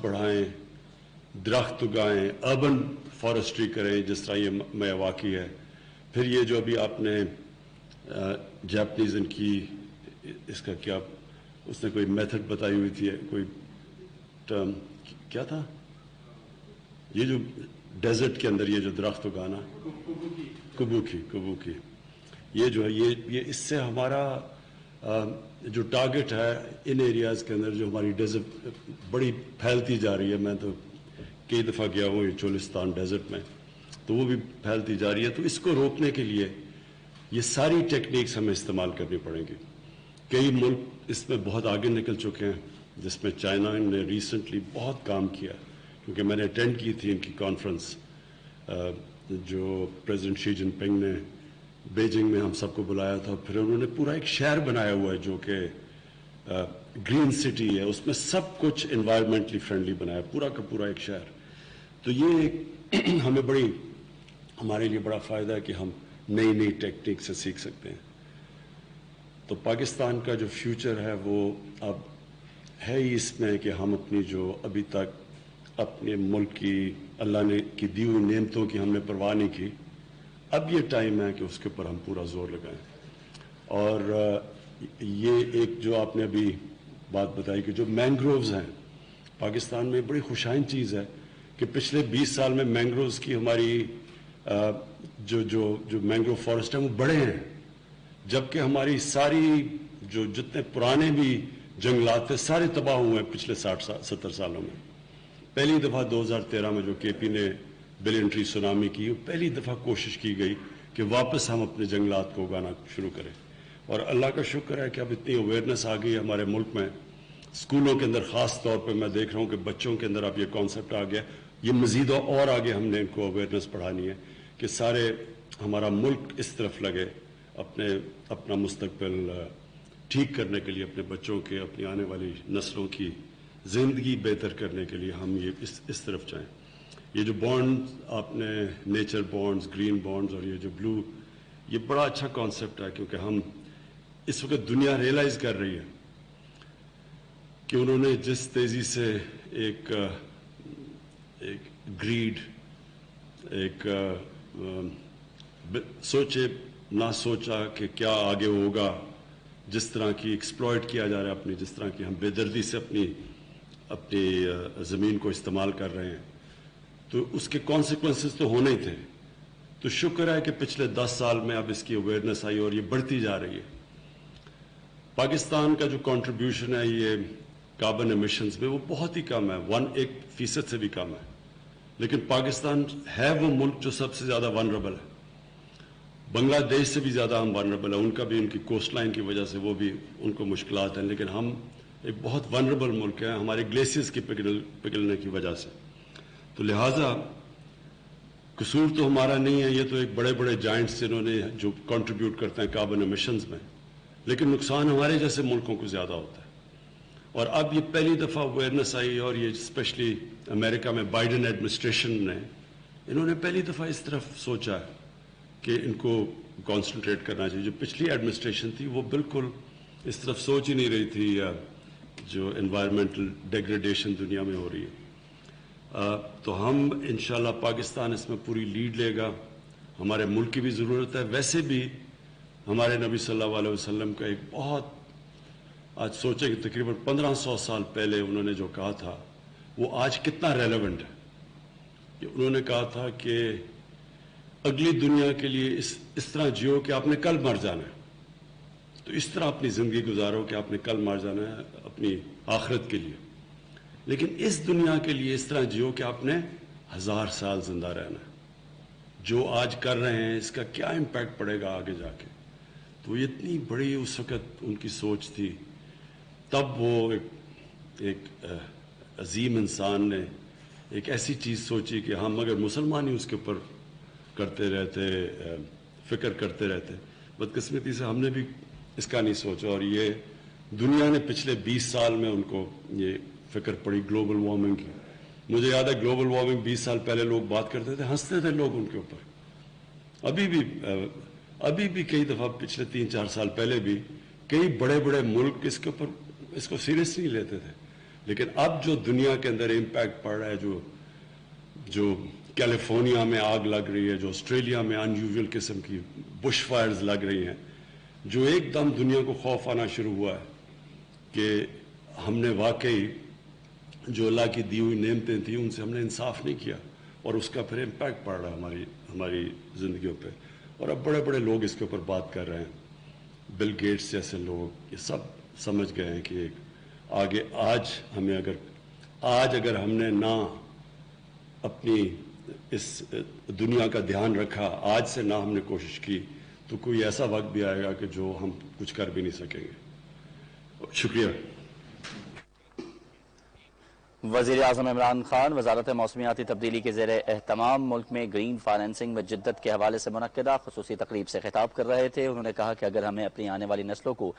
بڑھائیں, درخت اگائیں, urban forestry کریں جس طرح یہ میاواکی ہے. پھر یہ جو ابھی آپ نے جاپنیز ان کی اس کا کیا اس نے کوئی میتھڈ بتائی ہوئی تھی, کوئی ٹرم کیا تھا, یہ جو ڈیزرٹ کے اندر یہ جو درخت اگانا, کبوکی, یہ جو ہے یہ اس سے ہمارا جو ٹارگٹ ہے ان ایریاز کے اندر جو ہماری ڈیزرٹ بڑی پھیلتی جا رہی ہے. میں تو کئی دفعہ گیا ہوں یہ چولستان ڈیزرٹ میں, تو وہ بھی پھیلتی جا رہی ہے. تو اس کو روکنے کے لیے یہ ساری ٹیکنیکس ہمیں استعمال کرنی پڑیں گی. کئی ملک اس میں بہت آگے نکل چکے ہیں, جس میں چائنا نے ریسنٹلی بہت کام کیا, کیونکہ میں نے اٹینڈ کی تھی ان کی کانفرنس جو پریزیڈنٹ شی جن پنگ نے بیجنگ میں ہم سب کو بلایا تھا. پھر انہوں نے پورا ایک شہر بنایا ہوا ہے جو کہ گرین سٹی ہے, اس میں سب کچھ انوائرمنٹلی فرینڈلی بنایا, پورا کا پورا ایک شہر. تو یہ ہمیں ہمارے لیے بڑا فائدہ ہے کہ ہم نئی ٹیکنیک سے سیکھ سکتے ہیں. تو پاکستان کا جو فیوچر ہے وہ اب ہے ہی اس میں کہ ہم اپنی جو ابھی تک اپنے ملک کی اللہ نے کی دی ہوئی نعمتوں کی ہم نے پرواہ نہیں کی, اب یہ ٹائم ہے کہ اس کے اوپر ہم پورا زور لگائیں. اور یہ ایک جو آپ نے ابھی بات بتائی کہ جو مینگرووز ہیں پاکستان میں, بڑی خوشائن چیز ہے کہ پچھلے 20 سال میں مینگرووز کی ہماری جو مینگروو فارسٹ ہیں وہ بڑے ہیں, جبکہ ہماری ساری جتنے پرانے بھی جنگلات تھے سارے تباہ ہوئے ہیں پچھلے 60-70 سالوں میں. پہلی دفعہ 2013 میں جو کے پی نے بلین ٹری سونامی کی, پہلی دفعہ کوشش کی گئی کہ واپس ہم اپنے جنگلات کو اگانا شروع کریں. اور اللہ کا شکر ہے کہ اب اتنی اویئرنیس آ گئی ہے ہمارے ملک میں, اسکولوں کے اندر خاص طور پہ میں دیکھ رہا ہوں کہ بچوں کے اندر اب یہ کانسیپٹ آ گیا. یہ مزید اور آگے ہم نے ان کو اویئرنیس بڑھانی ہے کہ سارے ہمارا ملک اس طرف لگے اپنا مستقبل ٹھیک کرنے کے لیے, اپنے بچوں کے, اپنی آنے والی نسلوں کی زندگی بہتر کرنے کے لیے ہم یہ اس طرف جائیں. یہ جو بانڈ آپ نے نیچر بانڈز, گرین بانڈز اور یہ جو بلو, یہ بڑا اچھا کانسیپٹ ہے, کیونکہ ہم اس وقت دنیا ریئلائز کر رہی ہے کہ انہوں نے جس تیزی سے ایک گریڈ, ایک سوچے نہ سوچا کہ کیا آگے ہوگا, جس طرح کی ایکسپلائٹ کیا جا رہا ہے جس طرح کی ہم بے دردی سے اپنی زمین کو استعمال کر رہے ہیں, تو اس کے کانسیکوینسز تو ہونے تھے. تو شکر ہے کہ پچھلے 10 سال میں اب اس کی اویئرنیس آئی اور یہ بڑھتی جا رہی ہے. پاکستان کا جو کنٹریبیوشن ہے یہ کاربن ایمیشنز میں وہ بہت ہی کم ہے, 1% سے بھی کم ہے. لیکن پاکستان ہے وہ ملک جو سب سے زیادہ ونربل ہے. بنگلہ دیش سے بھی زیادہ ہم ونربل ہیں, ان کا بھی ان کی کوسٹ لائن کی وجہ سے وہ بھی ان کو مشکلات ہیں, لیکن ہم ایک بہت ونربل ملک ہے ہمارے گلیشیئرز کی پگھلنے کی وجہ سے. تو لہٰذا قصور تو ہمارا نہیں ہے, یہ تو ایک بڑے بڑے جائنٹس جنہوں نے جو کنٹریبیوٹ کرتے ہیں کاربن ایمیشنز میں, لیکن نقصان ہمارے جیسے ملکوں کو زیادہ ہوتا ہے. اور اب یہ پہلی دفعہ اویئرنیس آئی, اور یہ اسپیشلی امریکہ میں بائیڈن ایڈمنسٹریشن نے انہوں نے پہلی دفعہ اس طرف سوچا کہ ان کو کانسنٹریٹ کرنا چاہیے. جو پچھلی ایڈمنسٹریشن تھی وہ بالکل اس طرف سوچ ہی نہیں رہی تھی جو انوائرمنٹل ڈیگریڈیشن دنیا میں ہو رہی ہے. تو ہم انشاءاللہ پاکستان اس میں پوری لیڈ لے گا, ہمارے ملک کی بھی ضرورت ہے. ویسے بھی ہمارے نبی صلی اللہ علیہ وسلم کا ایک بہت, آج سوچیں کہ تقریباً 1500 سال پہلے انہوں نے جو کہا تھا وہ آج کتنا ریلیونٹ ہے. کہ انہوں نے کہا تھا کہ اگلی دنیا کے لیے اس طرح جیو کہ آپ نے کل مر جانا ہے, تو اس طرح اپنی زندگی گزارو کہ آپ نے کل مر جانا ہے اپنی آخرت کے لیے. لیکن اس دنیا کے لیے اس طرح جیو کہ آپ نے 1000 سال زندہ رہنا ہے. جو آج کر رہے ہیں اس کا کیا امپیکٹ پڑے گا آگے جا کے. تو اتنی بڑی اس وقت ان کی سوچ تھی. تب وہ ایک عظیم انسان نے ایک ایسی چیز سوچی کہ ہم اگر مسلمان ہی اس کے اوپر کرتے رہتے, فکر کرتے رہتے, بدقسمتی سے ہم نے بھی اس کا نہیں سوچا. اور یہ دنیا نے پچھلے 20 سال میں ان کو یہ فکر پڑی گلوبل وارمنگ کی. مجھے یاد ہے گلوبل وارمنگ 20 سال پہلے لوگ بات کرتے تھے, ہنستے تھے لوگ ان کے اوپر. ابھی بھی کئی دفعہ پچھلے 3-4 سال پہلے بھی کئی بڑے بڑے ملک اس کے اوپر اس کو سیریس نہیں لیتے تھے. لیکن اب جو دنیا کے اندر امپیکٹ پڑ رہا ہے، جو کیلیفورنیا میں آگ لگ رہی ہے، جو آسٹریلیا میں انیوژل قسم کی بش فائرز لگ رہی ہیں، جو ایک دم دنیا کو خوف آنا شروع ہوا ہے کہ ہم نے واقعی جو اللہ کی دی ہوئی نعمتیں تھیں ان سے ہم نے انصاف نہیں کیا، اور اس کا پھر امپیکٹ پڑ رہا ہے ہماری زندگیوں پہ. اور اب بڑے بڑے لوگ اس کے اوپر بات کر رہے ہیں، بل گیٹس جیسے لوگ، یہ سب سمجھ گئے ہیں کہ آگے آج اگر ہم نے نہ اپنی اس دنیا کا دھیان رکھا، آج سے نہ ہم نے کوشش کی، تو کوئی ایسا وقت بھی آئے گا کہ جو ہم کچھ کر بھی نہیں سکیں گے. شکریہ. وزیر اعظم عمران خان وزارت موسمیاتی تبدیلی کے زیر اہتمام ملک میں گرین فائنینسنگ میں جدت کے حوالے سے منعقدہ خصوصی تقریب سے خطاب کر رہے تھے. انہوں نے کہا کہ اگر ہمیں اپنی آنے والی نسلوں کو